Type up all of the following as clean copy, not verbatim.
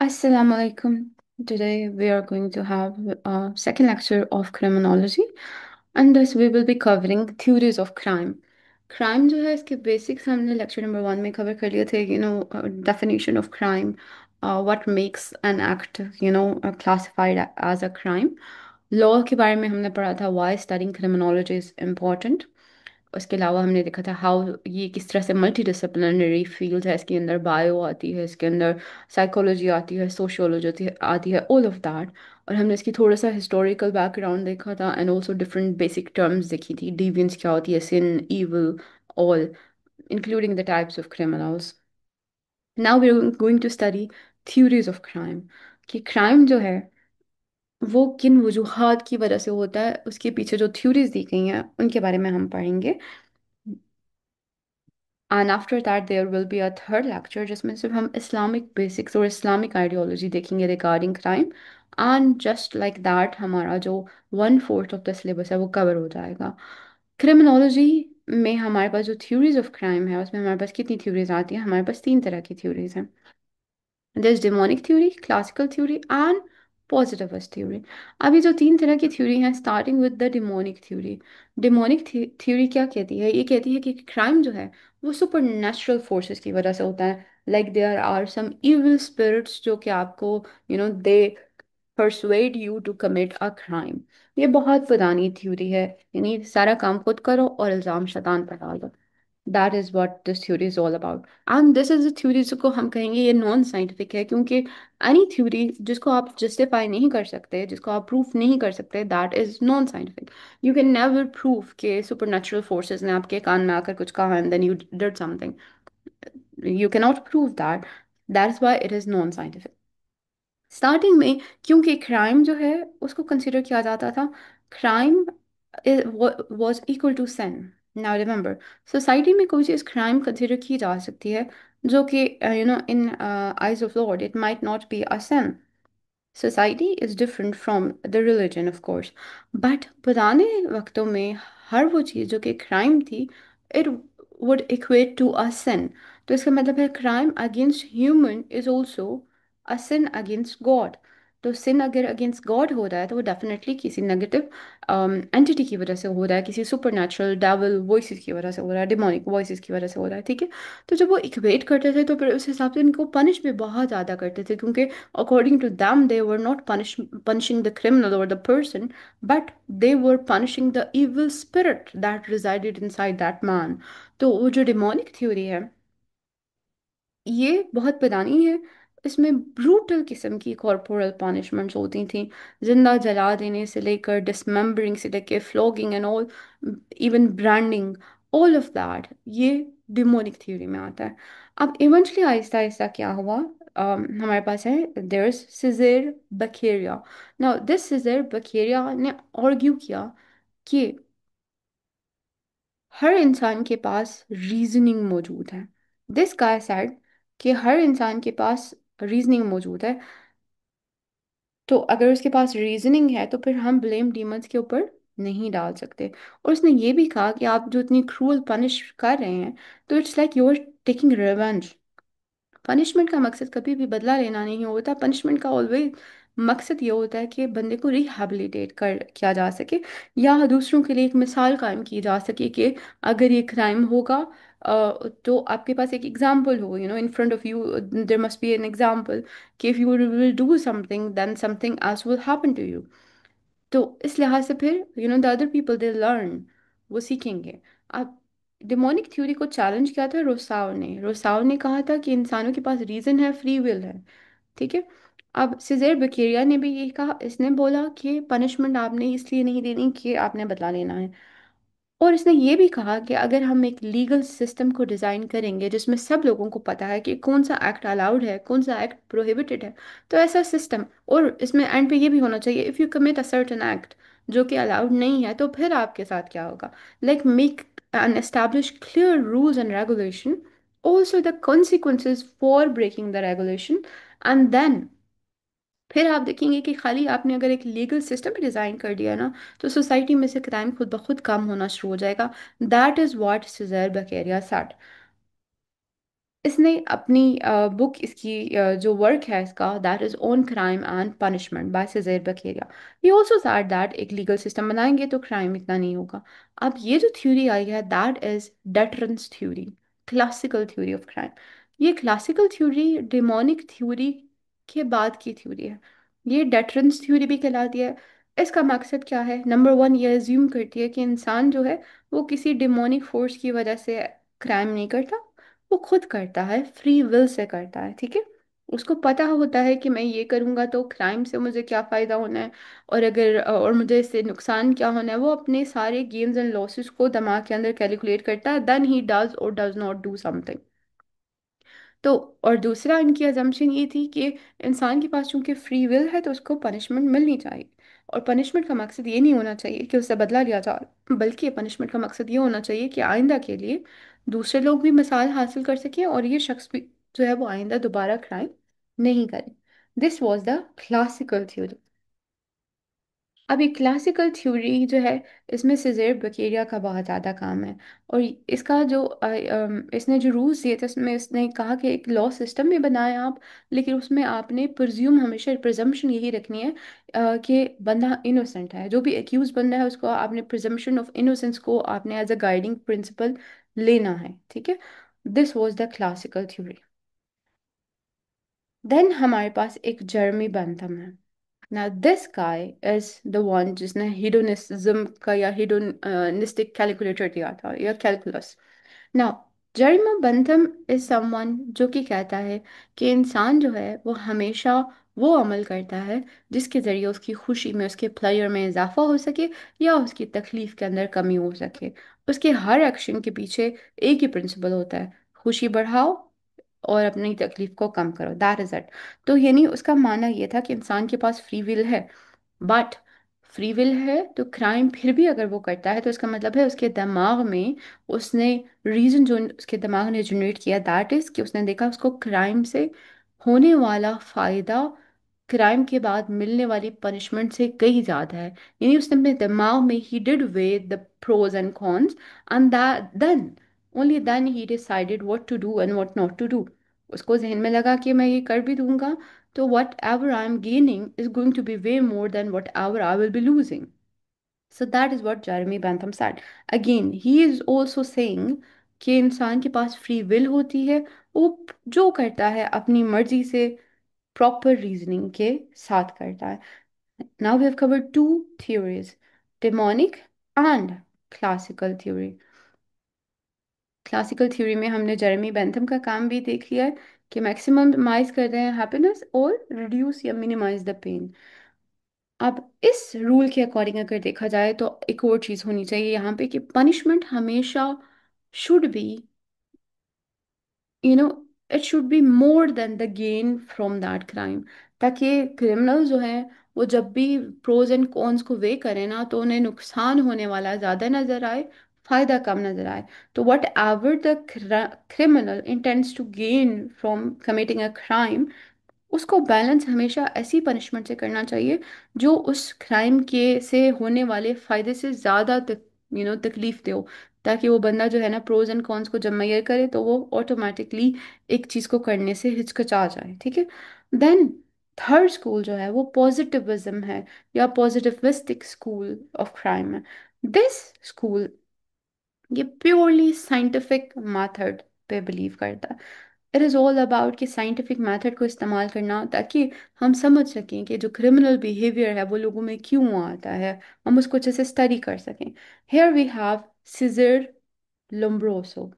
Assalamu alaikum. Today we are going to have a second lecture of criminology, and thus we will be covering theories of crime. Crime जो है इसके basics हमने lecture number 1 में cover कर लिए थे, definition of crime, what makes an act, classified as a crime. Law के बारे में हमने पढ़ा था why studying criminology is important. उसके अलावा हमने देखा था हाउ ये किस तरह से मल्टी डिसिप्लिनरी फील्ड है, इसके अंदर बायो आती है, इसके अंदर साइकोलॉजी आती है, सोशियोलॉजी आती है, ऑल ऑफ दैट। और हमने इसकी थोड़ा सा हिस्टोरिकल बैकग्राउंड देखा था and also different basic terms देखी थी, डिवियंस क्या होती है, sin, evil, all, including the types of criminals. Now we are going to study theories of crime, कि क्राइम जो है वो किन वजूहात की वजह से होता है, उसके पीछे जो थ्योरीज दी गई हैं उनके बारे में हम पढ़ेंगे। And after that there will be a third lecture जिसमें सिर्फ हम इस्लामिक बेसिक्स और इस्लामिक आइडियोलॉजी देखेंगे regarding crime. And just like that हमारा जो 1/4 ऑफ द सिलेबस है वो कवर हो जाएगा। क्रिमिनोलॉजी में हमारे पास जो थ्योरीज ऑफ क्राइम है उसमें हमारे पास कितनी थ्योरीज आती हैं? हमारे पास 3 तरह की थ्योरीज हैं। There's demonic theory, classical theory and positivist theory. अभी जो 3 तरह की थ्योरी हैं, starting with the demonic theory. Demonic theory क्या कहती है? ये कहती है कि क्राइम जो है वो सुपर नेचुरल फोर्सेस की वजह से होता है। Like there are some evil spirits जो कि आपको they persuade you to commit a crime. ये बहुत पुरानी थ्योरी है, यानी सारा काम खुद करो और इल्ज़ाम शैतान पर डाल दो। That is what this theory is all about. And this is a theory जिसको हम कहेंगे ये नॉन साइंटिफिक है, क्योंकि एनी थ्योरी जिसको आप जस्टिफाई नहीं कर सकते, जिसको आप प्रूफ नहीं कर सकते, that is non scientific. You can never prove कि सुपर नेचुरल फोर्सेज ने आपके कान में आकर कुछ कहा and then you did something. You can not prove that. That is why it is non scientific. Starting में क्योंकि क्राइम जो है उसको कंसिडर किया जाता था, crime was equal to sin। Now remember, society में कोई चीज़ क्राइम कंसिडर की जा सकती है जो कि इन eyes of Lord it might not be a sin। Society is different from the religion of course, but पुराने वक्तों में हर वो चीज़ जो कि क्राइम थी, it would equate to a sin। तो इसका मतलब है crime against human is also a sin against God. तो sin अगर अगेंस्ट गॉड हो रहा है तो वो डेफिनेटली किसी नेगेटिव एंटिटी की वजह से हो रहा है, किसी सुपर नेचुरल डेविल वॉइसेस की वजह से हो रहा है, डिमोनिक वॉइसेस की वजह से हो रहा है, ठीक है। तो जब वो इक्वेट करते थे तो फिर उस हिसाब से इनको पनिश भी बहुत ज़्यादा करते थे, क्योंकि according to them they were not punishing the criminal or the person, but they were punishing the evil spirit that resided inside that man। तो वो जो डिमोनिक थ्योरी है ये बहुत पुरानी है। इसमें ब्रूटल किस्म की कॉर्पोरल पनिशमेंट्स होती थी, जिंदा जला देने से लेकर डिसमेम्बरिंग से लेकर flogging and all, even branding, all of that ये डिमोनिक थ्योरी में आता है। अब इवेंचुअली आहिस्ता आहिस्ता क्या हुआ, हमारे पास है देयर इज सिजेर बखेरिया। नाउ दिस सिजेर बखेरिया ने आर्ग्यू किया कि हर इंसान के पास रीजनिंग मौजूद है। दिस गाय सेड कि हर इंसान के पास रीजनिंग मौजूद है, तो अगर उसके पास रीजनिंग है तो फिर हम ब्लेम डीमंस के ऊपर नहीं डाल सकते। और उसने ये भी कहा कि आप जो इतनी क्रूअल पनिश कर रहे हैं, तो it's like you are taking revenge. Punishment का मकसद कभी भी बदला लेना नहीं होता। पनिशमेंट का ऑलवेज मकसद ये होता है कि बंदे को रिहैबिलिटेट कर किया जा सके, या दूसरों के लिए एक मिसाल कायम की जा सके कि अगर ये क्राइम होगा, तो आपके पास एक एग्जाम्पल हो, in front of you there must be an example कि if you will do something then something else will happen to you. तो इस लिहाज से फिर the other people they learn, वो सीखेंगे। अब डिमोनिक थ्योरी को चैलेंज किया था रोसाव ने कहा था कि इंसानों के पास रीजन है, फ्री विल है, ठीक है। अब सिजेर बकेरिया ने भी यही कहा, इसने बोला कि पनिशमेंट आपने इसलिए नहीं देनी कि आपने बदला लेना है। और इसने ये भी कहा कि अगर हम एक लीगल सिस्टम को डिज़ाइन करेंगे जिसमें सब लोगों को पता है कि कौन सा एक्ट अलाउड है, कौन सा एक्ट प्रोहिबिटेड है, तो ऐसा सिस्टम, और इसमें एंड पे ये भी होना चाहिए if you commit a certain act जो कि अलाउड नहीं है तो फिर आपके साथ क्या होगा। Like make and establish clear rules and regulation, also the consequences for breaking the regulation, and then फिर आप देखेंगे कि खाली आपने अगर एक लीगल सिस्टम डिज़ाइन कर दिया ना, तो सोसाइटी में से क्राइम खुद ब खुद कम होना शुरू हो जाएगा। That is what Cesare Beccaria said. इसने अपनी बुक, इसकी जो वर्क है इसका, that is on crime and punishment by Cesare Beccaria, he also said that एक लीगल सिस्टम बनाएंगे तो क्राइम इतना नहीं होगा। अब ये जो थ्योरी आई है, that is deterrence theory, classical theory of crime. ये क्लासिकल थ्योरी डेमोनिक थ्योरी के बाद की थ्योरी है। ये डेटरेंस थ्योरी भी कहलाती है। इसका मकसद क्या है? नंबर वन, ये अज्यूम करती है कि इंसान जो है वो किसी डिमोनिक फोर्स की वजह से क्राइम नहीं करता, वो खुद करता है, फ्री विल से करता है, ठीक है। उसको पता होता है कि मैं ये करूंगा तो क्राइम से मुझे क्या फायदा होना है, और अगर और मुझे इससे नुकसान क्या होना है, वो अपने सारे गेन्स एंड लॉसेस को दिमाग के अंदर कैलकुलेट करता है, देन ही डज और डज नॉट डू समथिंग। तो और दूसरा, इनकी अजम्पशन ये थी कि इंसान के पास चूंकि फ्री विल है तो उसको पनिशमेंट मिलनी चाहिए। और पनिशमेंट का मकसद ये नहीं होना चाहिए कि उससे बदला लिया जाए, बल्कि पनिशमेंट का मकसद ये होना चाहिए कि आइंदा के लिए दूसरे लोग भी मिसाल हासिल कर सकें और ये शख्स भी जो है वो आइंदा दोबारा क्राइम नहीं करे। This was the classical theory. अब ये क्लासिकल थ्योरी जो है, इसमें सिजेर बकेरिया का बहुत ज़्यादा काम है। और इसका जो इसने जो रूल्स दिए थे उसमें इसने कहा कि एक लॉ सिस्टम में बनाए आप, लेकिन उसमें आपने प्रिज्यूम, हमेशा प्रिजम्पशन यही रखनी है कि बंदा इनोसेंट है। जो भी एक्यूज बंदा है उसको आपने प्रिजम्पशन ऑफ इनोसेंस को आपने एज अ गाइडिंग प्रिंसिपल लेना है, ठीक है। This was the classical theory. Then हमारे पास एक जर्मी बेंथम है। Now this guy is the one जिसने hedonism का या hedonistic calculator दिया था, या calculus। Now जर्मी Bentham is someone जो कि कहता है कि इंसान जो है वो हमेशा वो अमल करता है जिसके ज़रिए उसकी खुशी में, उसके प्लेयर में इजाफा हो सके या उसकी तकलीफ के अंदर कमी हो सके। उसके हर एक्शन के पीछे एक ही प्रिंसिपल होता है, खुशी बढ़ाओ और अपनी तकलीफ को कम करो, दैट इज इट। तो यानी उसका मानना ये था कि इंसान के पास फ्री विल है, बट फ्री विल है तो क्राइम फिर भी अगर वो करता है तो इसका मतलब है उसके दिमाग में, उसने रीजन जो उसके दिमाग ने जनरेट किया, दैट इज कि उसने देखा उसको क्राइम से होने वाला फायदा क्राइम के बाद मिलने वाली पनिशमेंट से कहीं ज्यादा है। यानी उसने अपने दिमाग में ही did weigh the pros and cons, and then only then ही decided what to do and what not to do. उसको जहन में लगा कि मैं ये कर भी दूंगा तो whatever I am gaining is going to be way more than whatever I will be losing. So that is what Jeremy Bentham said. Again, he is also saying कि इंसान के पास फ्री विल होती है, वो जो करता है अपनी मर्जी से, प्रॉपर रीजनिंग के साथ करता है। Now we have covered two theories, demonic and classical theory. Classical theory में हमने जेरेमी बेंथम का काम भी देख लिया है कि मैक्सिममाइज कर रहे हैं हैप्पीनेस और रिड्यूस या मिनिमाइज द पेन। अब इस रूल के अकॉर्डिंग अगर देखा जाए तो एक और चीज होनी चाहिए यहाँ पे कि पनिशमेंट हमेशा should be, you know, it should be more than the gain from that crime, ताकि क्रिमिनल जो हैं वो जब भी प्रोज एंड कॉन्स को वे करें ना तो उन्हें नुकसान होने वाला ज़्यादा नज़र आए, फायदा कम नज़र आए। तो whatever the criminal intends to gain from committing a crime, उसको बैलेंस हमेशा ऐसी पनिशमेंट से करना चाहिए जो उस क्राइम के से होने वाले फायदे से ज़्यादा तकलीफ दे हो, ताकि वो बंदा जो है ना प्रोज एंड कॉन्स को जब मैयर करे तो वो ऑटोमेटिकली एक चीज़ को करने से हिचकिचा जाए, ठीक है। देन थर्ड स्कूल जो है वो पॉजिटिविज्म है, या पॉजिटिविस्टिक स्कूल ऑफ क्राइम है। दिस स्कूल ये प्योरली साइंटिफिक मेथड पे बिलीव करता है। इट इज़ ऑल अबाउट कि साइंटिफिक मेथड को इस्तेमाल करना ताकि हम समझ सकें कि जो क्रिमिनल बिहेवियर है वो लोगों में क्यों आता है, हम उसको अच्छे से स्टडी कर सकें। Here we have Cesare Lombroso.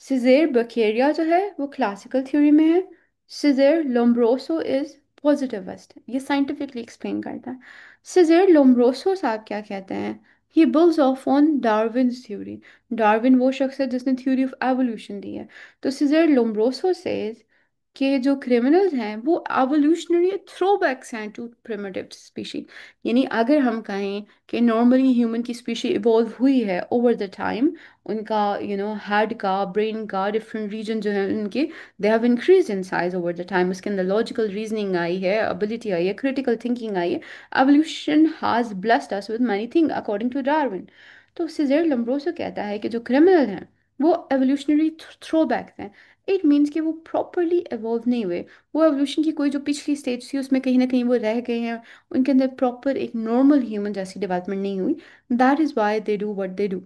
Cesare Beccaria जो है वो क्लासिकल थ्योरी में है, सिजेर लोम्ब्रोसो इज पॉजिटिविस्ट, ये साइंटिफिकली एक्सप्लेन करता है। सिजेर लोम्ब्रोसो साहब क्या कहते हैं? He builds of on Darwin's theory. Darwin वो शख्स है जिसने थ्योरी ऑफ एवोल्यूशन दी है। तो सिजेर लोम्ब्रोसो सेज कि जो क्रिमिनल्स हैं वो एवोल्यूशनरी थ्रोबैक्स हैं टू प्रिमिटिव स्पीशी। यानी अगर हम कहें कि नॉर्मली ह्यूमन की स्पीशी इवॉल्व हुई है ओवर द टाइम, उनका हेड का, ब्रेन का डिफरेंट रीजन जो है उनके, they have increase in size over the time. उसके अंदर लॉजिकल रीजनिंग आई है, एबिलिटी आई है, क्रिटिकल थिंकिंग आई है। Evolution has blessed us with many thing according to Darwin. तो सिजेर लम्ब्रोसो कहता है कि जो क्रिमिनल हैं वो एवोल्यूशनरी थ्रो बैक हैं। इट मीन्स कि वो प्रॉपरली एवॉल्व नहीं हुए। वो एवोल्यूशन की कोई जो पिछली स्टेज थी उसमें कहीं ना कहीं वो रह गए हैं। उनके अंदर प्रॉपर एक नॉर्मल ह्यूमन जैसी डेवलपमेंट नहीं हुई। That is why they do what they do.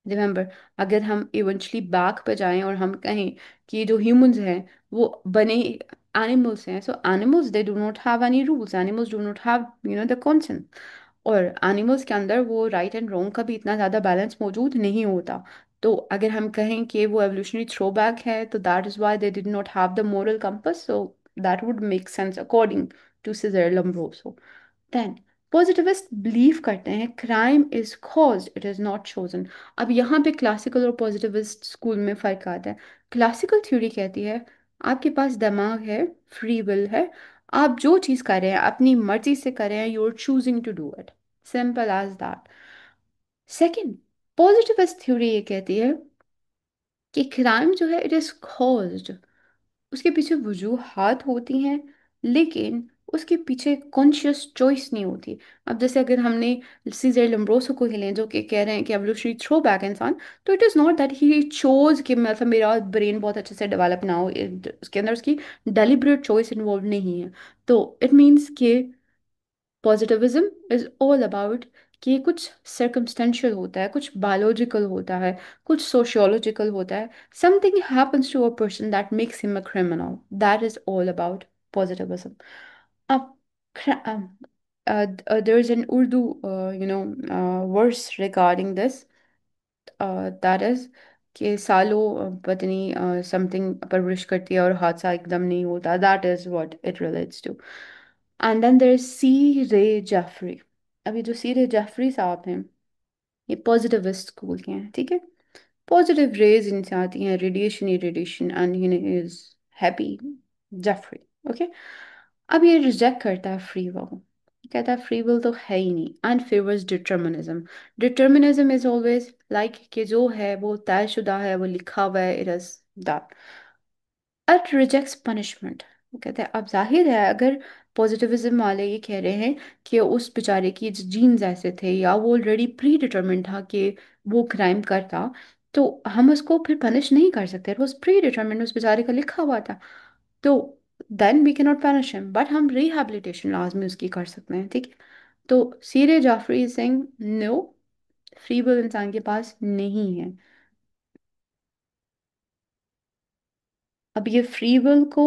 Remember, अगर हम इवेंचुअली बैक पे जाएं और हम कहें कि जो ह्यूमंस हैं वो बने एनिमल्स हैं, so animals they do not have any rules, animals do not have the consent. और एनिमल्स के अंदर वो राइट एंड रॉन्ग का भी इतना ज़्यादा बैलेंस मौजूद नहीं होता। तो अगर हम कहें कि वो एवोल्यूशनरी थ्रो बैक है, तो that is why they did not have the moral compass, so that would make sense according to Cesare Lombroso. Then positivist believe करते हैं crime is caused, it is not chosen. अब यहाँ पे classical और positivist school में फर्क आता है। क्लासिकल थ्योरी कहती है आपके पास दिमाग है, फ्री विल है, आप जो चीज़ कर रहे हैं अपनी मर्जी से कर रहे हैं, you are choosing to do it, simple as that. Second, positivist theory ये कहती है कि क्राइम जो है इट इज कॉज्ड, उसके पीछे वजूहात होती हैं, लेकिन उसके पीछे कॉन्शियस चॉइस नहीं होती। अब जैसे अगर हमने सीजर लम्ब्रोसो को ही लें जो कि कह रहे हैं कि एवोल्यूशनरी थ्रो बैक इंसान, तो it is not that he chose कि मतलब मेरा ब्रेन बहुत अच्छे से डेवलप ना हो, उसके अंदर उसकी डेलिब्रेट चॉइस इन्वॉल्व नहीं है। तो इट मीन्स कि पॉजिटिविज्म इज ऑल अबाउट कि कुछ सर्कमस्टेंशियल होता है, कुछ बायोलॉजिकल होता है, कुछ सोशियोलॉजिकल होता है, something happens to a person that makes him a criminal, that is all about positivism. अब there is an Urdu verse regarding this, that is कि सालों पत्नी समथिंग परवरिश करती है और हादसा एकदम नहीं होता, that is what it relates to. And then there is C Ray Jeffery. अब ये जो सी रे जाफरी साहब हैं ये पॉजिटिविस्ट स्कूल के हैं, ठीक है। पॉजिटिव रेज इनसे आती हैं, रेडिएशन ही radiation, and is happy Jeffery, okay. अब ये रिजेक्ट करता है फ्री विल, कहता है फ्री विल तो है ही नहीं, and favours determinism. Determinism is always like कि जो है वो तयशुदा है, वो लिखा हुआ है, it is that. It rejects punishment. वो कहते हैं अब जाहिर है अगर पॉजिटिविज्म वाले ये कह रहे हैं कि उस बेचारे की जीन्स ऐसे थे या वो ऑलरेडी प्री डिटरमिन्ड था कि वो क्राइम करता, तो हम उसको फिर पनिश नहीं कर सकते, वो प्री डिटरमिन्ड उस बेचारे का लिखा हुआ था। तो then we can not punish him, but हम रिहैबिलिटेशन लाजमी उसकी कर सकते हैं, ठीक है। तो सीरे जाफरी सिंह, नो, फ्री विल इंसान के पास नहीं है। अब ये फ्री विल को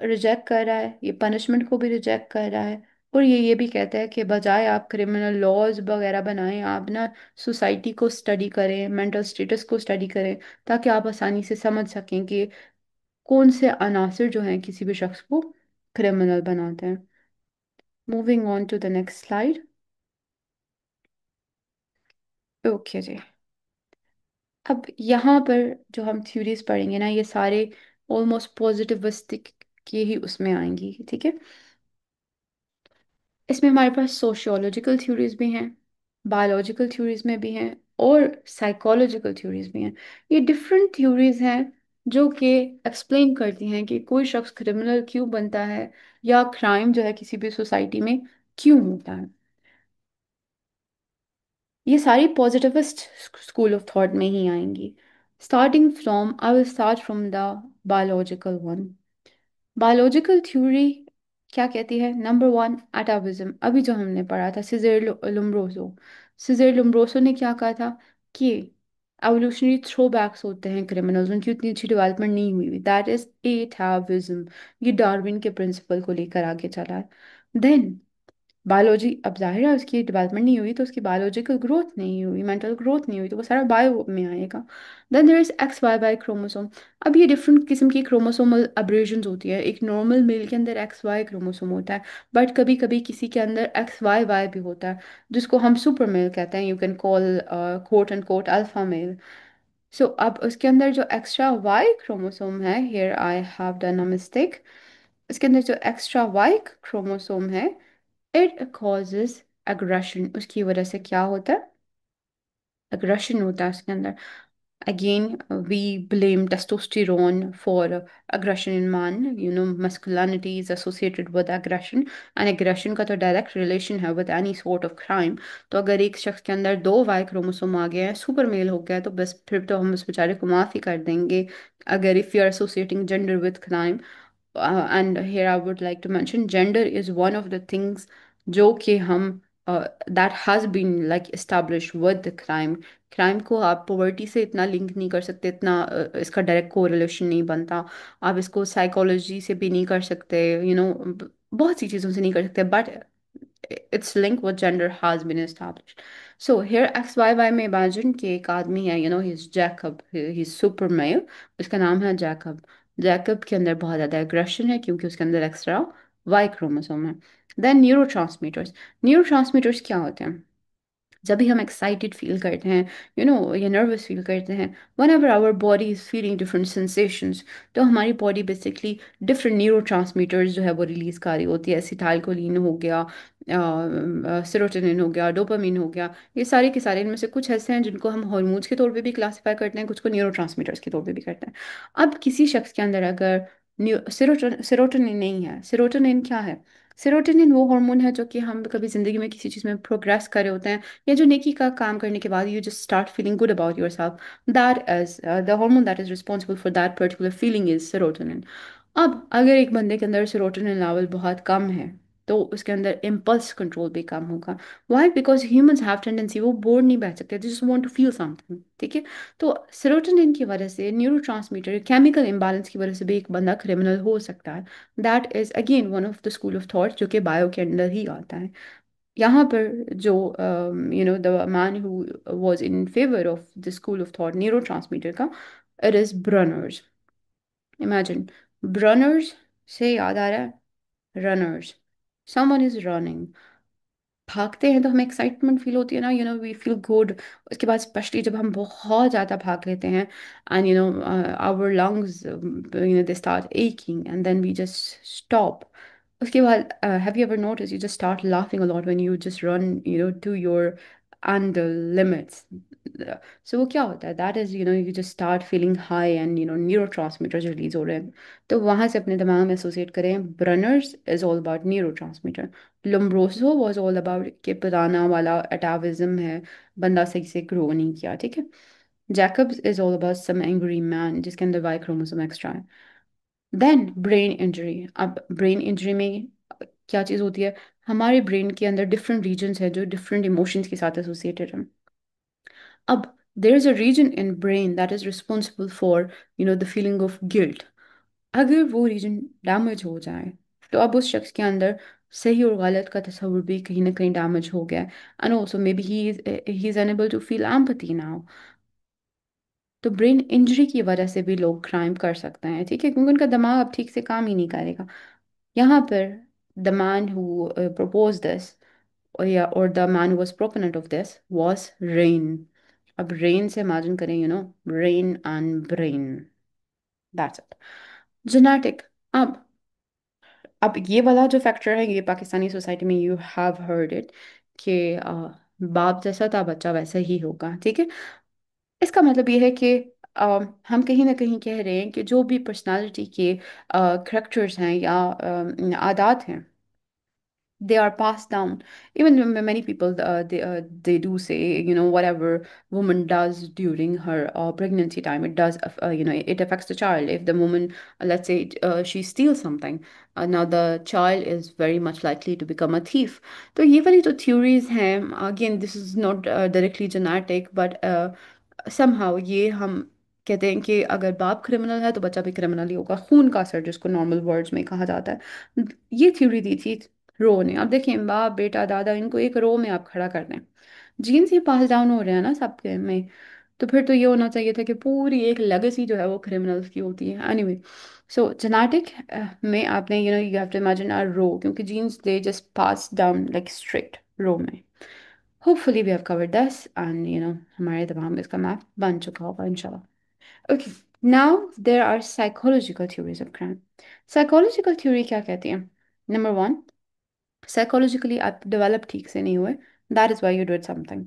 रिजेक्ट कर रहा है, ये पनिशमेंट को भी रिजेक्ट कर रहा है, और ये भी कहता है कि बजाय आप क्रिमिनल लॉज वगैरह बनाएं, आप ना सोसाइटी को स्टडी करें, मेंटल स्टेटस को स्टडी करें, ताकि आप आसानी से समझ सकें कि कौन से अनासर जो हैं किसी भी शख्स को क्रिमिनल बनाते हैं। Moving on to the next slide. Okay जी। अब यहाँ पर जो हम थ्योरीज पढ़ेंगे ना ये सारे ऑलमोस्ट पॉजिटिविस्टिक के ही उसमें आएंगी, ठीक है। इसमें हमारे पास सोशियोलॉजिकल थ्योरीज भी हैं, बायोलॉजिकल थ्योरीज में भी हैं, और साइकोलॉजिकल थ्योरीज भी हैं। ये डिफरेंट थ्योरीज हैं जो कि एक्सप्लेन करती हैं कि कोई शख्स क्रिमिनल क्यों बनता है, या क्राइम जो है किसी भी सोसाइटी में क्यों होता है। ये सारी पॉजिटिविस्ट स्कूल ऑफ थॉट में ही आएंगी। Starting from, I will start from the biological one. Biological theory क्या कहती है? Number one, atavism. अभी जो हमने पढ़ा था सिजेर लुम्ब्रोसो, सिजेर लुम्ब्रोसो ने क्या कहा था कि एवोल्यूशनरी थ्रो बैक्स होते हैं क्रिमिनल्स, उनकी उतनी अच्छी डेवलपमेंट नहीं हुई हुई, दैट इज एटाविज्म। ये डार्विन के प्रिंसिपल को लेकर आगे चला है। देन बायोलॉजी, अब जाहिर है उसकी डेवलपमेंट नहीं हुई तो उसकी बायोलॉजिकल ग्रोथ नहीं हुई, मेंटल ग्रोथ नहीं हुई, तो वो सारा बायो में आएगा। Then there is X Y Y chromosome. अब ये डिफरेंट किस्म की क्रोमोसोमल अब्रेजन्स होती है। एक नॉर्मल मेल के अंदर एक्स वाई क्रोमोसोम होता है, बट कभी कभी किसी के अंदर एक्स वाई वाई भी होता है, जिसको हम सुपर मेल कहते हैं, you can call quote and quote alpha male. So अब उसके अंदर जो एक्स्ट्रा वाई क्रोमोसोम है, here I have done a mistake, इसके अंदर जो एक्स्ट्रा वाई क्रोमोसोम है, इट कॉजेज अग्रेशन। उसकी वजह से क्या होता है? अग्रेशन होता है उसके अंदर। Again, we blame testosterone for aggression in man. Masculinity is associated with aggression, and aggression का तो डायरेक्ट रिलेशन है with any sort of crime. तो अगर एक शख्स के अंदर दो वाई क्रोमोसोम आ गया है, सुपर मेल हो गया है, तो बस फिर तो हम उस बेचारे को माफ ही कर देंगे, अगर if you are associating gender with crime. And here I would like to mention gender is one of the things जो कि हम that has been like established with the crime. Crime को आप पॉवर्टी से इतना लिंक नहीं कर सकते, इतना इसका डायरेक्ट कोरिलेशन नहीं बनता। आप इसको साइकोलॉजी से भी नहीं कर सकते, बहुत सी चीज़ों से नहीं कर सकते, but its link with gender has been established. So here XYY में imagine कि एक आदमी है, he's Jacob, he's super male, उसका नाम है जैकब। जैकब के अंदर बहुत ज़्यादा एग्रेशन है क्योंकि उसके अंदर एक्स्ट्रा वाई क्रोमोसोम है। Then neurotransmitters. न्यूरोट्रांसमीटर्स क्या होते हैं? जब भी हम एक्साइटेड फील करते हैं, या नर्वस फील करते हैं, whenever our body is feeling different sensations, तो हमारी body basically different neurotransmitters जो है वो रिलीज कर रही होती है। एसिटाइलकोलिन हो गया, सेरोटोनिन हो गया, डोपामिन हो गया, ये सारे के सारे इनमें से कुछ ऐसे हैं जिनको हम हार्मोन्स के तौर पे भी क्लासिफाई करते हैं, कुछ को न्यूरो ट्रांसमीटर्स के तौर पे भी करते हैं। अब किसी शख्स के अंदर अगर सेरोटोनिन नहीं है, सेरोटोनिन क्या है? सेरोटोनिन वो हार्मोन है जो कि हम कभी जिंदगी में किसी चीज़ में प्रोग्रेस कर रहे होते हैं, या जो नेकी का काम करने के बाद you just start feeling good about your self, that is the hormone that is responsible for that particular feeling is serotonin. अब अगर एक बंदे के अंदर सेरोटोनिन लेवल बहुत कम है, तो उसके अंदर इम्पल्स कंट्रोल भी कम होगा। Why? Because humans have tendency, वो बोर्ड नहीं बैठ सकते, they just want to feel something, ठीक है? तो सेरोटोनिन की वजह से, न्यूरोट्रांसमीटर केमिकल इम्बैलेंस की वजह से भी एक बंदा क्रिमिनल हो सकता है। That is again one of the school of thought जो कि बायो के अंदर ही आता है। यहाँ पर जो the man who was in favour of the school of thought neuro transmitter का, it is Brunner's. Imagine, Brunner's से याद आ रहा है रनर्स, समवन इज रनिंग, भागते हैं तो हमें एक्साइटमेंट फील होती है ना, वी फील गुड। उसके बाद स्पेशली जब हम बहुत ज़्यादा भाग लेते हैं, and our lungs they start aching and then we just stop। उसके बाद have you ever noticed you just start laughing a lot when you just run to your and the limits। So वो क्या होता है? That is you just start feeling high and neurotransmitters release हो रहे हैं। तो वहां से अपने दिमाग में एसोसिएट करें, Brunner's is all about neurotransmitter. Lombroso was all about के पुराना वाला अटाविज्म है, बंदा सही से ग्रो नहीं किया, ठीक है? Jacobs is all about some angry man जिसके अंदर वाई क्रोमोसोम एक्स्ट्रा है। Then brain injury. अब ब्रेन इंजरी में क्या चीज़ होती है? हमारे ब्रेन के अंदर डिफरेंट रीजन्स है जो डिफरेंट इमोशंस के साथ एसोसिएटेड हैं। अब there is a region in brain that is responsible for the feeling of guilt. अगर वो रीजन डैमेज हो जाए, तो अब उस शख्स के अंदर सही और गलत का तस्वुर भी कहीं ना कहीं डैमेज हो गया है। And also maybe he is unable to feel empathy now. तो ब्रेन इंजरी की वजह से भी लोग क्राइम कर सकते हैं, ठीक है, क्योंकि उनका दिमाग अब ठीक से काम ही नहीं करेगा। यहाँ पर the man who propose this, या और the man who was proponent of this was rain. अब रेन से इमेजिन करें, rain and brain, that's it. Genetic. अब ये वाला जो फैक्टर है, ये पाकिस्तानी सोसाइटी में यू हैव हर्ड इट कि बाप जैसा था बच्चा वैसा ही होगा, ठीक है? इसका मतलब ये है कि हम कहीं ना कहीं कह रहे हैं कि जो भी पर्सनालिटी के करेक्टर्स हैं या आदात हैं, they are passed down. Even many people, they do say, whatever woman does during her pregnancy time, it does it affects the child. If the woman, let's say, she steals something, now the child is very much likely to become a thief. तो ये वाली जो theories हैं, again this is not directly genetic, but somehow ये हम कहते हैं कि अगर बाप क्रिमिनल है तो बच्चा भी क्रिमिनल ही होगा, खून का असर जिसको नॉर्मल वर्ड्स में कहा जाता है। ये थ्योरी दी थी रो ने। अब देखिए, बाप बेटा दादा इनको एक रो में आप खड़ा कर दें, जीन्स ये पास डाउन हो रहे हैं ना सबके में, तो फिर तो ये होना चाहिए था कि पूरी एक लेगेसी जो है वो क्रिमिनल्स की होती है। एनीवे, सो जेनेटिक में आपने you have to imagine are row, क्योंकि genes they just pass down like straight row में। Hopefully we have covered this and हमारे दिमाग में इसका मैप बन चुका होगा इंशाल्लाह। Okay, now there are psychological theories of crime. Psychological theory क्या कहती है? नंबर वन, साइकोलॉजिकली आप डेवलप ठीक से नहीं हुए, that is why you did something.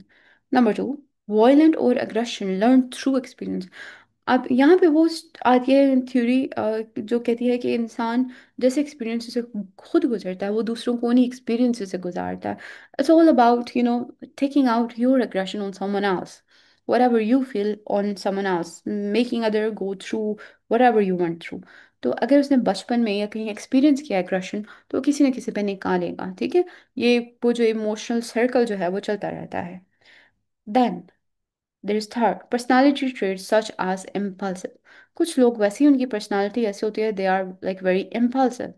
Number two, violent और अग्रेशन लर्न थ्रू एक्सपीरियंस। अब यहाँ पे वो आती है थ्योरी जो कहती है कि इंसान जैसे एक्सपीरियंस से खुद गुजरता है वो दूसरों को उन्हीं एक्सपीरियंस से गुजारता है। It's all about taking out your aggression on someone else, whatever you feel on someone else, making other go through whatever you went through। तो अगर उसने बचपन में या कहीं एक्सपीरियंस किया एग्रेशन तो वो किसी न किसी पे निकालेगा, ठीक है। ये वो जो इमोशनल सर्कल जो है वो चलता रहता है। Then there is third personality traits such as impulsive. कुछ लोग वैसे ही उनकी पर्सनालिटी ऐसी होती है, they are like very impulsive.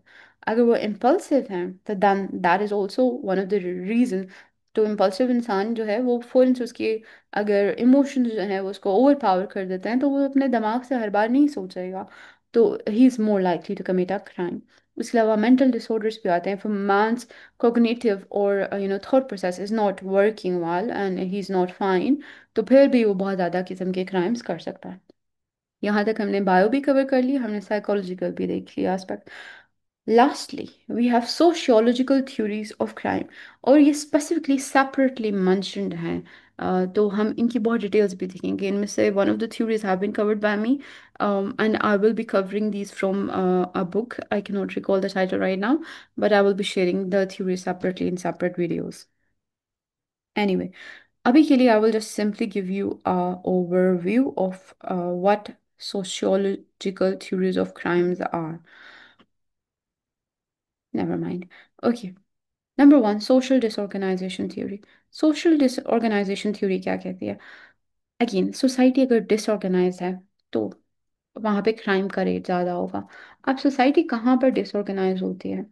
अगर वो इम्पल्सिव हैं तो then that is also one of the reason. तो इम्पल्सिव इंसान जो है वो फौरन से उसके अगर इमोशंस जो है वो उसको ओवर पावर कर देते हैं तो वो अपने दिमाग से हर बार नहीं सोचेगा, तो he is more likely to commit a crime. उसके अलावा मेंटल डिसऑर्डर्स भी आते हैं। If man's cognitive or thought process is not working well and he's not fine, तो फिर भी वो बहुत ज़्यादा किस्म के क्राइम्स कर सकता है। यहाँ तक हमने बायो भी कवर कर ली, हमने साइकोलॉजिकल भी देख लिया aspect. Lastly we have sociological theories of crime, और ये स्पेसिफिकली सेपरेटली मेंशन्ड हैं। तो हम इनकी बहुत डिटेल्स भी देखेंगे। इनमें से one of the theories have been covered by me, and I will be covering these from a book. I cannot recall the title right now, but I will be sharing the theories separately in separate videos. Anyway, अभी के लिए I will just simply give you a overview of what sociological theories of crimes are. Never mind. Okay. Number one, social disorganisation theory. Social disorganisation theory क्या कहती है? Again, society अगर disorganise है तो वहाँ पे क्राइम का रेट ज़्यादा होगा। अब सोसाइटी कहाँ पर डिसऑर्गेनाइज होती है?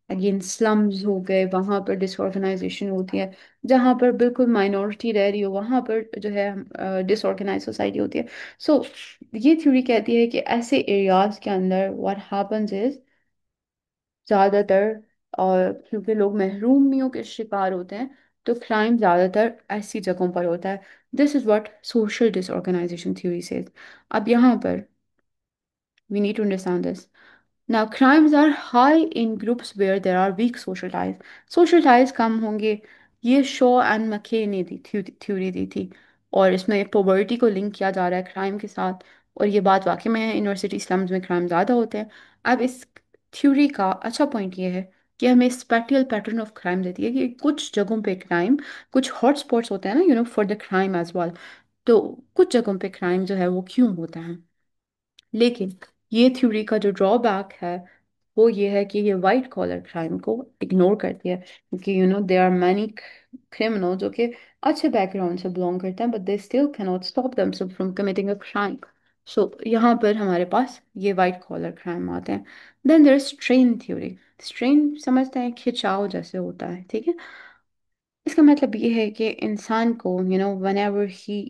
अगेन, स्लम्स हो गए, वहाँ पर डिसऑर्गेनाइजेशन होती है। जहाँ पर बिल्कुल माइनॉरिटी रह रही हो वहाँ पर जो है डिसऑर्गेनाइज सोसाइटी होती है। सो ये थ्योरी कहती है कि ऐसे एरियाज के अंदर व्हाट हैपन्स इज, ज़्यादातर, और क्योंकि लोग महरूमियों के शिकार होते हैं तो क्राइम ज़्यादातर ऐसी जगहों पर होता है। This is what social disorganisation theory says. अब यहाँ पर we need to understand this. Now, crimes are high in groups where there are weak social ties. Social ties कम होंगे। ये शो एंड मके ने दी थ्योरी दी थी, और इसमें पॉवर्टी को लिंक किया जा रहा है क्राइम के साथ। और ये बात वाकई में है, यूनिवर्सिटी स्लम्स में क्राइम ज़्यादा होते हैं। अब इस थ्योरी का अच्छा पॉइंट ये है कि हमें स्पेटियल पैटर्न ऑफ क्राइम देती है कि कुछ जगहों पे क्राइम, कुछ हॉट स्पॉट्स होते हैं ना for the crime as well. तो कुछ जगहों पे क्राइम जो है वो क्यों होता है। लेकिन ये थ्योरी का जो ड्रॉबैक है वो ये है कि ये वाइट कॉलर क्राइम को इग्नोर करती है, क्योंकि देयर आर मैनी क्रिमिनल जो कि अच्छे बैकग्राउंड से बिलोंग करते हैं, but they still can not stop themselves from committing a crime. So यहाँ पर हमारे पास ये वाइट कॉलर क्राइम आते हैं। Then there is strain theory. Strain समझते हैं खिंचाव जैसे होता है, ठीक है। इसका मतलब ये है कि इंसान को whenever he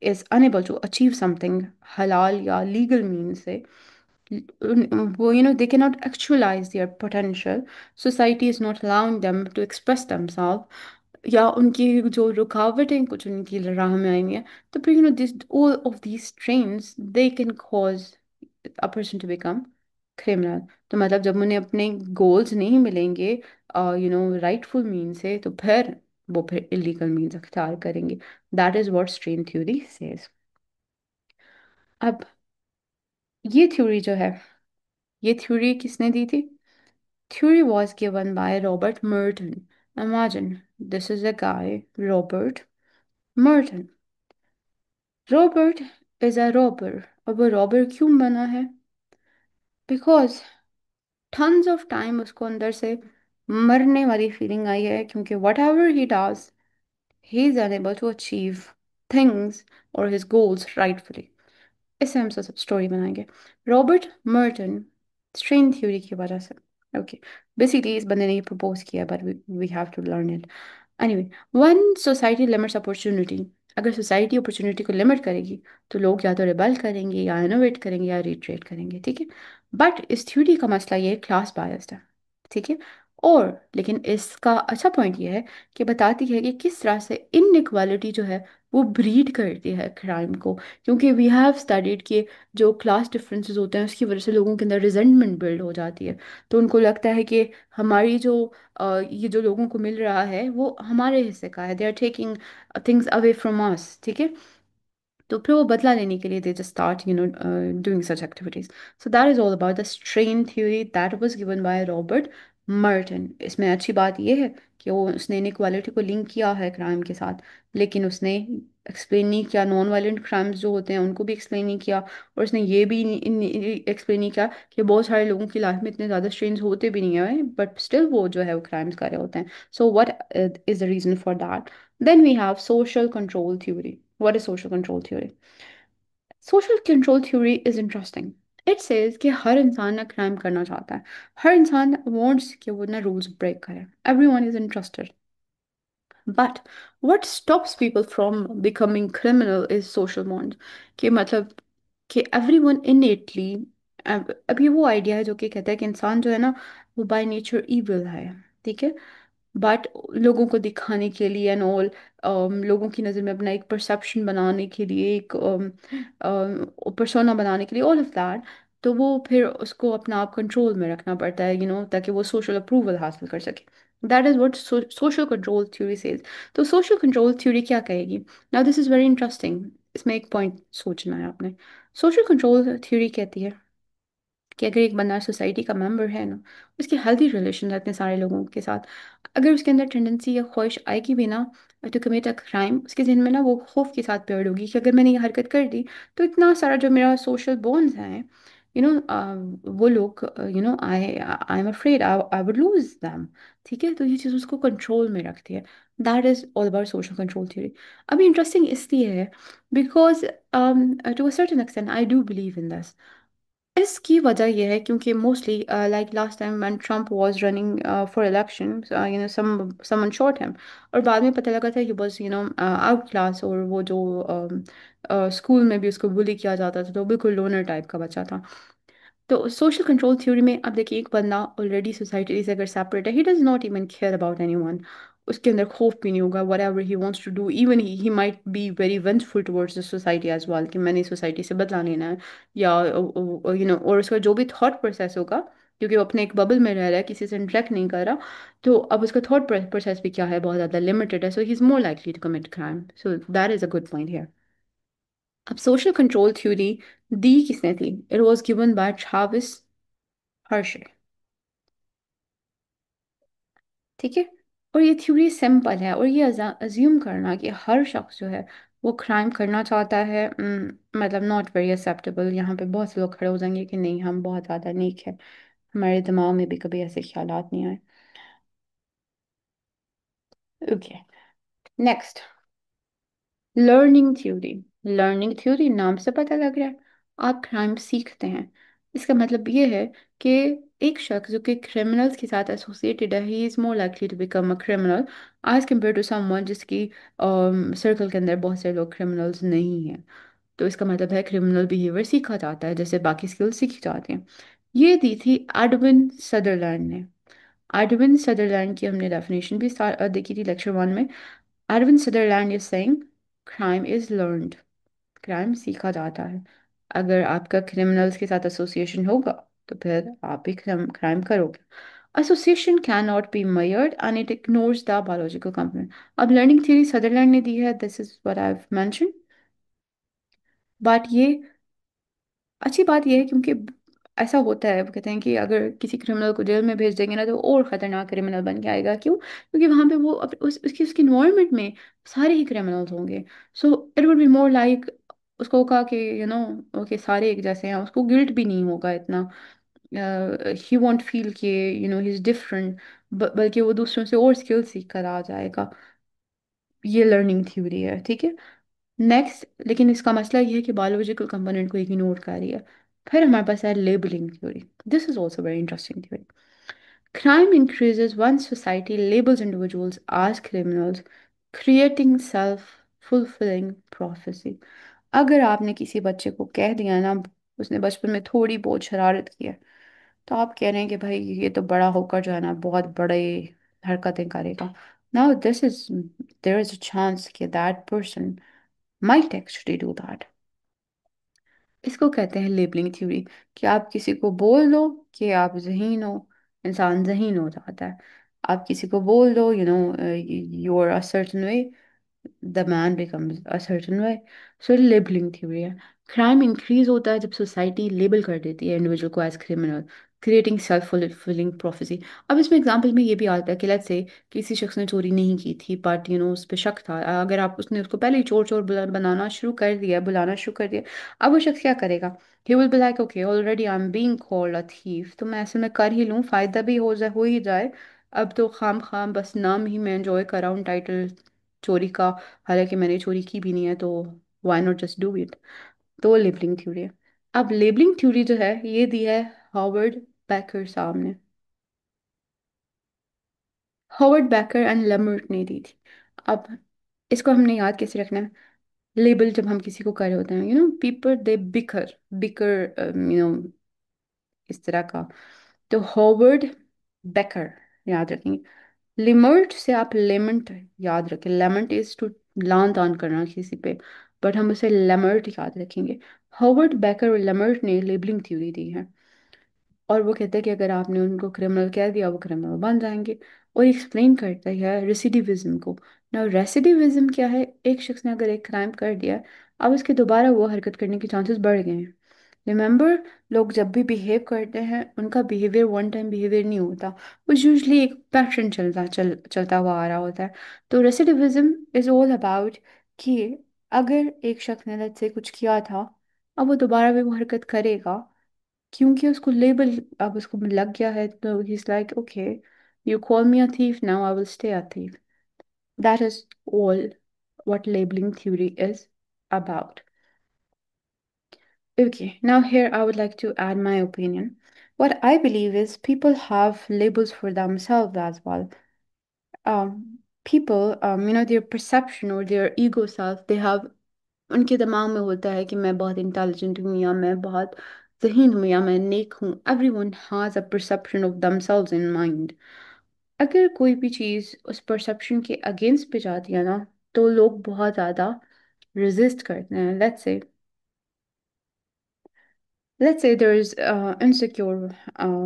is unable to achieve something हलाल या लीगल मीन से, वो they cannot actualize their potential, society is not allowing them to express themselves, या उनकी जो रुकावटें कुछ उनकी राह में आएंगी, तो फिर this all of these strains they can cause a person to become criminal। तो मतलब जब उन्हें अपने गोल्स नहीं मिलेंगे राइटफुल मीन से, तो फिर वो फिर इलीगल मीन्स अख्तियार करेंगे। That is what strain theory says. अब ये थ्योरी जो है, ये थ्योरी किसने दी थी? Theory was given by Robert Merton. Imagine, this is a guy Robert Merton. Robert is a robber. अब वो रॉबर क्यों बना है? बिकॉज टन्स ऑफ टाइम उसको अंदर से मरने वाली फीलिंग आई है, क्योंकि whatever he does he is unable to achieve things और हिज गोल्स राइटफुली। इससे हम सब स्टोरी बनाएंगे। रॉबर्ट मर्टन, स्ट्रेन थ्योरी की वजह से। ओके, बेसिकली इस बंदे ने ये प्रपोज किया, but we have to learn it. Anyway, one society limits opportunity. अगर सोसाइटी अपॉर्चुनिटी को लिमिट करेगी तो लोग या तो रिबेल करेंगे या इनोवेट करेंगे या रिट्रेट करेंगे, ठीक है। बट इस थ्योरी का मसला ये क्लास बायस्ड है, ठीक है। और लेकिन इसका अच्छा पॉइंट ये है कि बताती है कि किस तरह से इनइक्वालिटी जो है वो ब्रीड करती है क्राइम को, क्योंकि वी हैव स्टडीड कि जो क्लास डिफरेंसेस होते हैं उसकी वजह से लोगों के अंदर रिजेंटमेंट बिल्ड हो जाती है। तो उनको लगता है कि हमारी जो ये जो लोगों को मिल रहा है वो हमारे हिस्से का है, they are taking things away from us, ठीक है। तो फिर वो बदला लेने के लिए they just start doing such activities. So that is all about the strain theory that was given by Robert Merton. इसमें अच्छी बात यह है कि वो उसने इनइक्वालिटी को लिंक किया है क्राइम के साथ, लेकिन उसने एक्सप्लेन नहीं किया नॉन वायलेंट क्राइम्स जो होते हैं उनको भी एक्सप्लेन नहीं किया, और उसने ये भी एक्सप्लेन नहीं किया कि बहुत सारे लोगों की लाइफ में इतने ज़्यादा स्ट्रेन होते भी नहीं है बट स्टिल वो जो है वो क्राइम्स कर रहे होते हैं। So what is the reason for that? Then we have social control theory. What is social control theory? Social control theory is interesting. It says कि हर इंसान ना क्राइम करना चाहता है, हर इंसान wants कि वो ना रूल्स ब्रेक करे, everyone is interested. But what stops people from becoming criminal is social bond. कि मतलब कि everyone innately, अब ये वो आइडिया है जो कि कहता है कि इंसान जो है ना वो बाय नेचर इविल है, ठीक है। बट लोगों को दिखाने के लिए एंड ऑल, लोगों की नज़र में अपना एक परसेप्शन बनाने के लिए, एक पर्सोना बनाने के लिए, ऑल ऑफ दैट, तो वो फिर उसको अपना आप कंट्रोल में रखना पड़ता है, ताकि वो सोशल अप्रूवल हासिल कर सके। That is what social control theory says. तो सोशल कंट्रोल थ्योरी क्या कहेगी? Now this is very interesting. इसमें एक पॉइंट सोचना है आपने। सोशल कंट्रोल थ्योरी कहती है कि अगर एक बंदा सोसाइटी का मेंबर है ना, उसके हेल्दी रिलेशन है इतने सारे लोगों के साथ, अगर उसके अंदर टेंडेंसी या ख्वाहिश आएगी भी ना टू कमिट अ क्राइम, उसके जहन में ना वो खौफ के साथ पेड़ होगी कि अगर मैंने ये हरकत कर दी तो इतना सारा जो मेरा सोशल बॉन्ड्स हैं, वो लोग, I I am afraid I would lose them, ठीक है। तो ये चीज़ उसको कंट्रोल में रखती है। That is all about social control theory. अभी इंटरेस्टिंग इसलिए है because to a certain extent I do believe in this. इसकी वजह यह है क्योंकि mostly like last time when Trump was running for election, someone shot him, और बाद में पता लगा था ही वाज आउट क्लास, और वो जो स्कूल में भी उसको बुली किया जाता था, तो बिल्कुल लोनर टाइप का बच्चा था। तो सोशल कंट्रोल थ्योरी में अब देखिए एक बंदा ऑलरेडी सोसाइटी से अगर सेपरेट है, he does not even care about anyone, उसके अंदर खौफ भी नहीं होगा, whatever he wants to do, even he might be very vengeful towards the society as well कि मैंने सोसाइटी से बदला लेना है, या और उसका जो भी थॉट प्रोसेस होगा, क्योंकि वो अपने एक बबल में रह रहा है, किसी से इंटरेक्ट नहीं कर रहा, तो अब उसका थॉट प्रोसेस भी क्या है, बहुत ज़्यादा लिमिटेड है, so he is more likely to commit crime. So that is a good point here. अब सोशल कंट्रोल थ्योरी दी किसने थी? It was given by Travis Hirschi, ठीक है। और ये थ्योरी सिंपल है, और ये अज्यूम करना कि हर शख्स जो है वो क्राइम करना चाहता है, मतलब नॉट वेरी एक्सेप्टेबल। यहाँ पे बहुत से लोग खड़े हो जाएंगे कि नहीं हम बहुत ज़्यादा नेक है, हमारे दिमाग में भी कभी ऐसे ख्यालात नहीं आए। Okay, next, learning theory. Learning theory नाम से पता लग रहा है आप क्राइम सीखते हैं। इसका मतलब ये है कि एक शख्स जो कि क्रिमिनल्स के साथ एसोसिएटेड है, he is more likely to become a criminal as compare to someone जिसकी सर्कल के अंदर बहुत सारे लोग क्रिमिनल्स नहीं हैं। तो इसका मतलब है क्रिमिनल बिहेवियर सीखा जाता है जैसे बाकी स्किल्स सीखी जाती हैं। ये दी थी एडविन सदरलैंड ने। एडविन सदरलैंड की हमने डेफिनेशन भी देखी थी लेक्चर वन में। Edwin Sutherland is saying crime is learned, crime सीखा जाता है। अगर आपका क्रिमिनल्स के साथ एसोसिएशन होगा तो फिर आप भी क्राइम करोगे। Association can not be measured and it ignores the biological component. अब लर्निंग थ्योरी सदरलैंड ने दी है, this is what I have mention. But ये अच्छी बात यह है क्योंकि ऐसा होता है, वो कहते हैं कि अगर किसी क्रिमिनल को जेल में भेज देंगे ना तो और खतरनाक क्रिमिनल बन के आएगा। क्यों? क्योंकि वहां पे वो उसकी इन्वायरमेंट में सारे ही क्रिमिनल्स होंगे। So it would be more like, उसको कहा कि ओके सारे एक जैसे हैं, उसको गिल्ट भी नहीं होगा इतना, ही वॉन्ट फील कि ही इज डिफरेंट, बल्कि वो दूसरों से और स्किल सीख कर आ जाएगा। ये लर्निंग थ्योरी है, ठीक है। नेक्स्ट, लेकिन इसका मसला ये है कि बायोलॉजिकल कंपोनेंट को इग्नोर कर रही है। फिर हमारे पास है labelling theory. This is also very interesting theory. Crime increases one society labels individuals as criminals, creating self fulfilling prophecy। अगर आपने किसी बच्चे को कह दिया ना उसने बचपन में थोड़ी बहुत शरारत की है, तो आप कह रहे हैं कि भाई ये तो बड़ा होकर जो है ना बहुत बड़े हरकतें करेगा। Now this is, there is a chance कि that person might actually do that. इसको कहते हैं लेबलिंग थ्योरी, कि आप किसी को बोल दो कि आप ज़हीन हो, इंसान ज़हीन हो जाता है। आप किसी को बोल दो you are a certain way, the man becomes a certain way. So labelling theory है। क्राइम इंक्रीज होता है जब सोसाइटी लेबल कर देती है इंडिविजुअल को as criminal, creating self fulfilling prophecy. अब इसमें एग्जांपल में ये भी आता है कि लेट्स से किसी शख्स ने चोरी नहीं की थी, बट उस पे शक था। अगर आप उसने उसको पहले ही चोर चोर बनाना शुरू कर दिया, बुलाना शुरू कर दिया, अब वो शख्स क्या करेगा? He will be like okay already I am being called a thief, तो मैं ऐसे में कर ही लूँ, फायदा भी हो ही जाए। अब तो खाम खाम बस नाम ही मैं एंजॉय कर रहा हूँ, टाइटल चोरी का, हालांकि मैंने चोरी की भी नहीं है, तो why not just do it. तो लेबलिंग थ्योरी है। अब लेबलिंग थ्योरी जो है ये दी है हॉवर्ड बैकर साहब ने, हॉवर्ड बैकर एंड लेमर्ट ने दी थी। अब इसको हमने याद कैसे रखना है? लेबल जब हम किसी को कर रहे होते हैं, पीपल दे बिकर बिकर इस तरह का। तो हॉवर्ड बेकर याद रखेंगे। लिमर्ट से आप लेमंट याद रखें, लेमंट इज टू लान तान करना किसी पे, बट हम उसे लेमर्ट याद रखेंगे। हॉवर्ड बेकर और लेमर्ट ने लेबलिंग थ्योरी दी है, और वो कहते हैं कि अगर आपने उनको क्रिमिनल कह दिया वो क्रिमिनल बन जाएंगे। और एक्सप्लेन करता है रेसिडिविज्म को। ना रेसिडिविज्म क्या है? एक शख्स ने अगर एक क्राइम कर दिया, अब उसके दोबारा वो हरकत करने के चांसेस बढ़ गए हैं। रिमेंबर, लोग जब भी बिहेव करते हैं उनका बिहेवियर वन टाइम बिहेवियर नहीं होता, वो यूजली एक पैटर्न चलता हुआ आ रहा होता है। तो रेसिडिविज्म इज ऑल अबाउट कि अगर एक शख्स ने let's say कुछ किया था, अब वो दोबारा भी वो हरकत करेगा, क्योंकि उसको लेबल अब उसको लग गया है, तो ही is like okay, you call me a thief, now I will stay a thief. That is all what labeling theory is about. Okay, now here I would like to add my opinion. What I believe is people have labels for themselves as well. People, their perception or their ego self, they have, उनके दिमाग में होता है कि मैं बहुत intelligent हूँ, या मैं बहुत ज़हीन हूँ, या मैं नेक हूँ। Everyone has a perception of themselves in mind. अगर कोई भी चीज़ उस परसेप्शन के अगेंस्ट पे जाती है ना, तो लोग बहुत ज़्यादा resist करते हैं। Let's say there is an insecure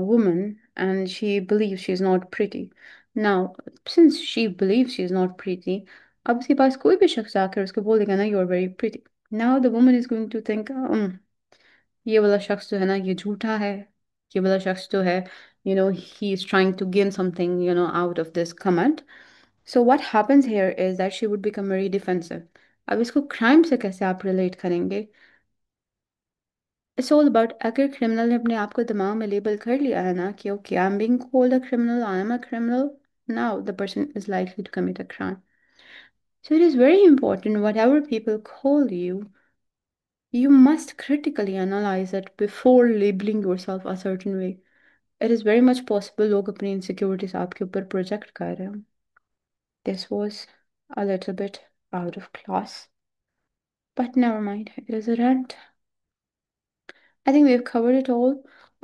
woman and she believes she's not pretty. Now, since she believes she's not pretty, अब उसके पास कोई भी शख्स आकर उसको बोल देगा ना you're very pretty. Now the woman is going to think, ये वाला शख्स जो है ना ये झूठा है, ये वाला शख्स जो है he is trying to gain something out of this comment. So what happens here is that she would become very defensive. अब इसको crime से कैसे आप relate करेंगे? इट्स ऑल अबाउट, अगर क्रिमिनल ने अपने आप को दिमाग में लेबल कर लिया है ना कि okay I am being called a criminal, I am a criminal, now the person is likely to commit a crime. So it is very important whatever people call you, you must critically analyze it before labeling yourself a certain way. It is very much possible लोग अपनी insecurities आपके ऊपर project कर रहे हो. This was a little bit out of class, but never mind, it is a rant. I think we have covered it all.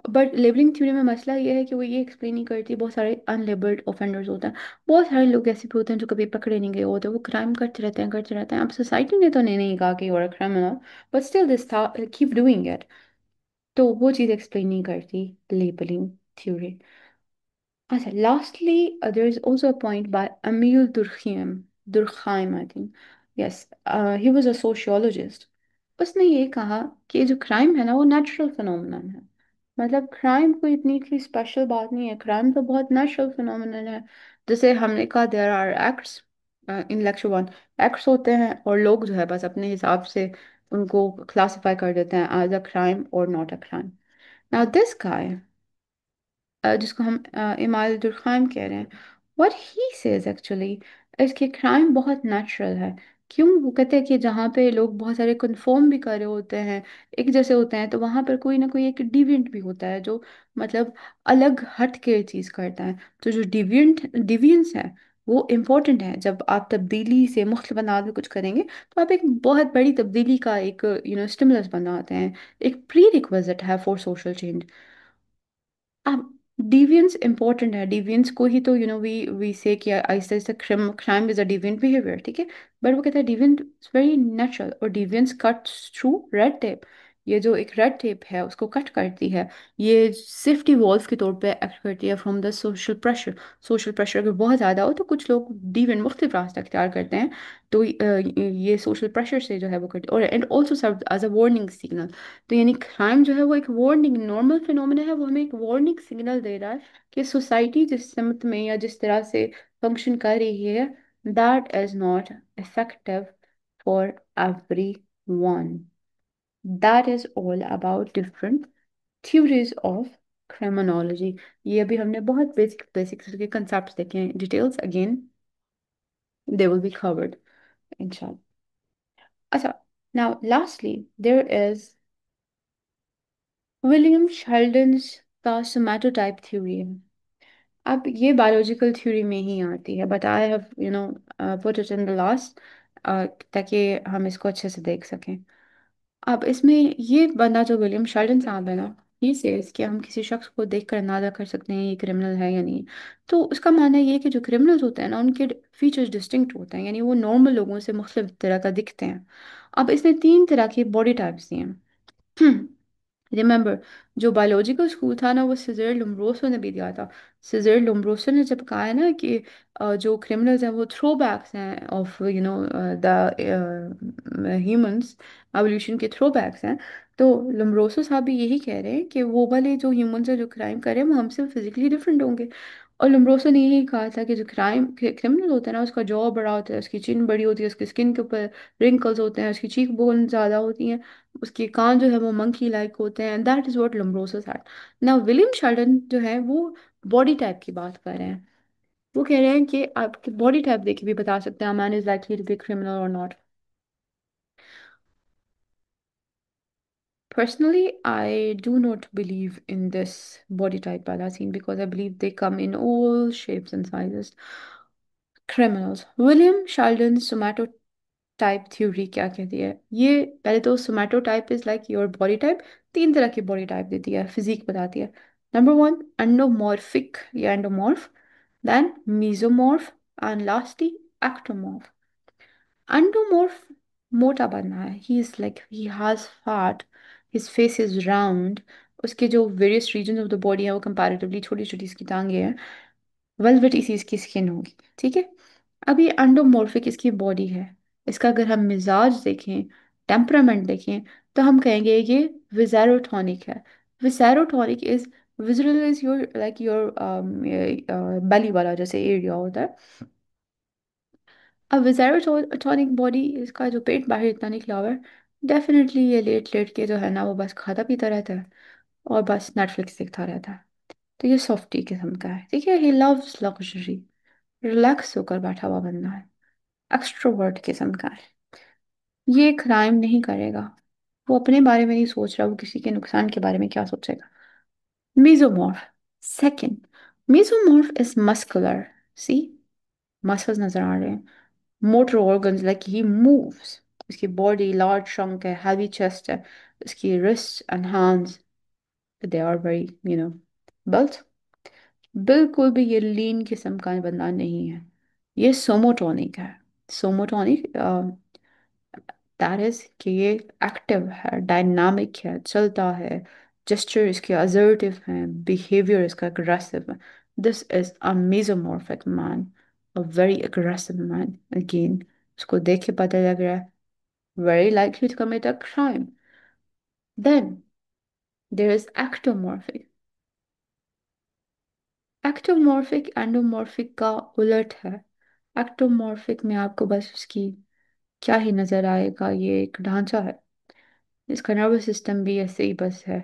But labelling theory में मसला ये है कि वो ये एक्सप्लेन नहीं करती, बहुत सारे अनलेबल्ड ऑफेंडर्स होते हैं। बहुत सारे लोग ऐसे भी होते हैं जो कभी पकड़े नहीं गए होते, वो क्राइम करते रहते हैं। अब सोसाइटी ने तो नहीं कहा कि you are a criminal, but still this था कीप डूइंग इट। तो वो चीज़ एक्सप्लेन नहीं करती लेबलिंग थ्योरी। अच्छा, lastly, there is also a point by Emil Durkheim, I think. Yes, he was a sociologist. उसने ये कहा कि जो क्राइम है ना वो नेचुरल फिनोमिनन है। मतलब क्राइम कोई इतनी कोई स्पेशल बात नहीं है, क्राइम तो बहुत नेचुरल फिनोमिनन है। जैसे हमने कहा there are acts, in lecture one, acts होते हैं, और लोग जो है बस अपने हिसाब से उनको क्लासिफाई कर देते हैं एज अ क्राइम और not a crime. Now this guy, जिसको हम इमाल दुर्खाम कह रहे हैं, व्हाट ही सेज एक्चुअली इसके क्राइम बहुत नेचुरल है। क्यों? वो कहते हैं कि जहाँ पे लोग बहुत सारे कन्फर्म भी कर रहे होते हैं, एक जैसे होते हैं, तो वहाँ पर कोई ना कोई एक डिविएंट भी होता है जो मतलब अलग हट के चीज़ करता है। तो जो डिविएंस है वो इम्पोर्टेंट है। जब आप तब्दीली से मुख्तलिफ अंदाज में कुछ करेंगे, तो आप एक बहुत बड़ी तब्दीली का एक स्टिमुलस बनाते हैं, एक प्री रिक्विजिट है फॉर सोशल चेंज। अब डिवियंस इंपॉर्टेंट है, डिवियंस को ही तो वी से कि Aahista Aahista crime is a deviant behaviour, ठीक है। बट वो कहता है डिवियंट इज वेरी नेचुरल, और deviance cuts through red tape. ये जो एक रेड टेप है उसको कट करती है। ये सेफ्टी वॉल्व के तौर पे एक्ट करती है from the social pressure. Social pressure अगर बहुत ज़्यादा हो तो कुछ लोग डिवियंट मुख्तलिफ रास्ता अख्तियार करते हैं। तो ये सोशल प्रेशर से जो है वो करती है, और and also serve as a warning signal. तो यानी क्राइम जो है वो एक वार्निंग, नॉर्मल फिनोमेना है, वो हमें एक वार्निंग सिग्नल दे रहा है कि सोसाइटी जिस समत में या जिस तरह से फंक्शन कर रही है, that is not effective for every one. That is all about different theories of criminology. ये अभी हमने बहुत बेसिक बेसिक के कंसेप्ट देखे हैं। Details again they will be covered इंशाल्लाह। अच्छा, now lastly there is William Sheldon's का सोमैटोटाइप थ्योरी है। अब ये बायोलॉजिकल थ्योरी में ही आती है, but I have put it in the last, ताकि हम इसको अच्छे से देख सकें। अब इसमें ये बंदा जो विलियम शेल्डन साहब है ना, ये सेज कि हम किसी शख्स को देखकर अंदाजा कर सकते हैं ये क्रिमिनल है या नहीं। तो उसका मानना ये है कि जो क्रिमिनल्स होते हैं ना, उनके फीचर्स डिस्टिंक्ट होते हैं, यानी वो नॉर्मल लोगों से मुख्तलिफ तरह का दिखते हैं। अब इसने तीन तरह की बॉडी टाइप्स दिए हैं। रिमेम्बर, जो बायोलॉजिकल स्कूल था ना, वो सिजर लुम्ब्रोसो ने भी दिया था। सिजर लुम्ब्रोसो ने जब कहा है ना कि जो क्रिमिनल्स हैं वो थ्रो बैक्स हैं ऑफ द ह्यूमंस, एवोल्यूशन के थ्रो बैक्स हैं। तो लुम्ब्रोसो साहब भी यही कह रहे हैं कि वो वाले जो ह्यूमंस हैं जो क्राइम कर रहे हैं वो हमसे फिजिकली डिफरेंट होंगे। और लुम्ब्रोसो ने यही कहा था कि जो क्रिमिनल होता है ना, उसका जॉ बड़ा होता है, उसकी चिन बड़ी होती है, उसकी स्किन के ऊपर रिंकल्स होते हैं, उसकी चीक बोन ज़्यादा होती हैं, उसके कान जो है वो मंकी लाइक होते हैं। That is what Lombroso had. ना विलियम शेल्डन जो है वो बॉडी टाइप की बात कर रहे हैं। वो कह रहे हैं कि आपके बॉडी टाइप देख के भी बता सकते हैं man is likely to be criminal और not. Personally, I do not believe in this body type wala scene because I believe they come in all shapes and sizes. Criminals. William Sheldon's somato type theory क्या कहती है? ये पहले तो सोमैटो type is like your body type. तीन तरह की body type देती है, फिजिक बताती है। नंबर वन, एंडोमॉर्फिक या endomorph, then mesomorph, and lastly ectomorph. Endomorph मोटा बनना है, he is like he has fat, his face is round, उसके जो various region of the body है वो कंपैरेटिवली छोटी छोटी इसकी टांगे हैं, वेलवेट इसी इसकी स्किन होगी, ठीक है। अब ये एंडोमॉर्फिक इसकी बॉडी है। इसका अगर हम मिजाज देखें, टेम्परामेंट देखें, तो हम कहेंगे ये विज़ेरोटॉनिक है। Viscerotonic is, visual is your like your belly वाला जैसे एरिया होता है। अब विज़ेरोटॉनिक बॉडी, इसका जो पेट बाहर इतना निकला हुआ है, डेफिनेटली ये लेट लेट के जो है ना वो बस खाता पीता रहता है और बस नेटफ्लिक्स देखता रहता है। तो ये सॉफ्टी किस्म का है, ठीक है। ही लव्स लग्जरी, रिलैक्स होकर बैठा हुआ बंदा है, एक्सट्रोवर्ट किस्म का है। ये क्राइम नहीं करेगा, वो अपने बारे में नहीं सोच रहा, वो किसी के नुकसान के बारे में क्या सोचेगा। Mesomorph, second, mesomorph is muscular, see, muscles नजर आ रहे हैं, motor organs like he moves, इसकी बॉडी लार्ज श्रंक है, हैवी चेस्ट है, इसकी wrist and hands they are very built। बिल्कुल भी ये लीन किस्म का बंदा नहीं है, ये सोमोटोनिक है। सोमोटोनिक दैट इज कि ये एक्टिव है, डायनामिक है, चलता है, जेस्चर इसके असर्टिव हैं, बिहेवियर इसका अग्रेसिव है। This is a mesomorphic man, a very aggressive man. Again, उसको देख के पता लग रहा है very likely to commit a crime. Then there is ectomorphic. Ectomorphic endomorphic का उलट है। एक्टोमॉर्फिक में आपको बस उसकी क्या ही नजर आएगा, ये एक ढांचा है, इसका नर्वस सिस्टम भी ऐसे ही बस है,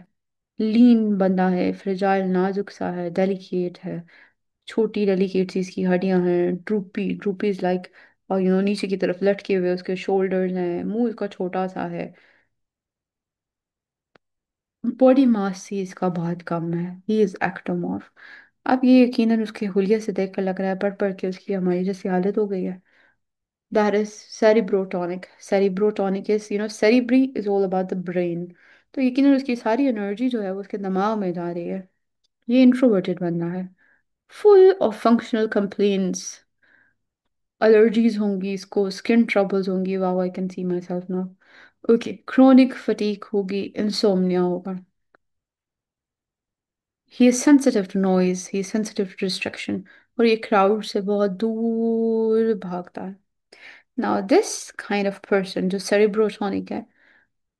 लीन बंदा है, फ्रेजाइल नाजुक सा है, डेलिकेट है, छोटी डेलिकेट सी इसकी हड्डियां हैं, ड्रूपी ड्रूपी इज लाइक, और नीचे की तरफ लटके हुए उसके शोल्डर्स हैं, मुंह इसका छोटा सा है, बॉडी मास ही इसका बहुत कम है। He is ectomorph. अब ये यकीनन उसके हुलिये से देख कर लग रहा है, पढ़ पढ़ के उसकी हमारी जैसी हालत हो गई है। That is cerebrotonic. Cerebrotonic is cerebri is all about the brain. तो यकीनन उसकी सारी एनर्जी जो है वो उसके दिमाग में जा रही है। ये इंट्रोवर्टेड बनना है, full of functional complaints, allergies होंगी इसको, स्किन ट्रबल्स होंगी, wow I can see myself now. Okay, chronic fatigue होगी, इंसोम्निया होगा। He is sensitive to noise, he is sensitive to distraction, और ये क्राउड से बहुत दूर भागता है। Now this kind of person जो सेरिब्रोटोनिक है,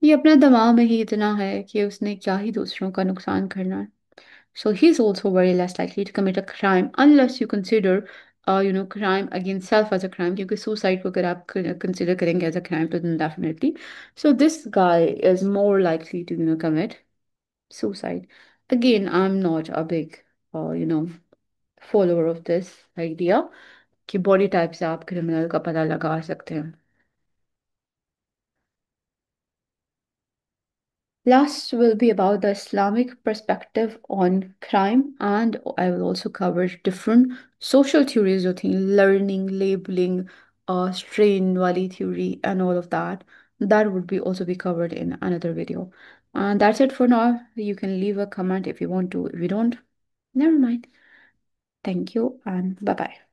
ये अपने दिमाग में ही इतना है कि उसने क्या ही दूसरों का नुकसान करना है। So he's also very less likely to commit a crime unless you consider, crime against self as a crime. क्योंकि suicide को अगर आप consider करेंगे as a crime, तो then definitely. So this guy is more likely to, commit suicide. Again, I'm not a big, follower of this idea कि body type से आप criminal का पता लगा सकते हैं। Last will be about the Islamic perspective on crime, and I will also cover different social theories जो थी, learning, labeling, strain wali theory, and all of that. That would be also be covered in another video. And that's it for now. You can leave a comment if you want to. If you don't, never mind. Thank you and bye bye.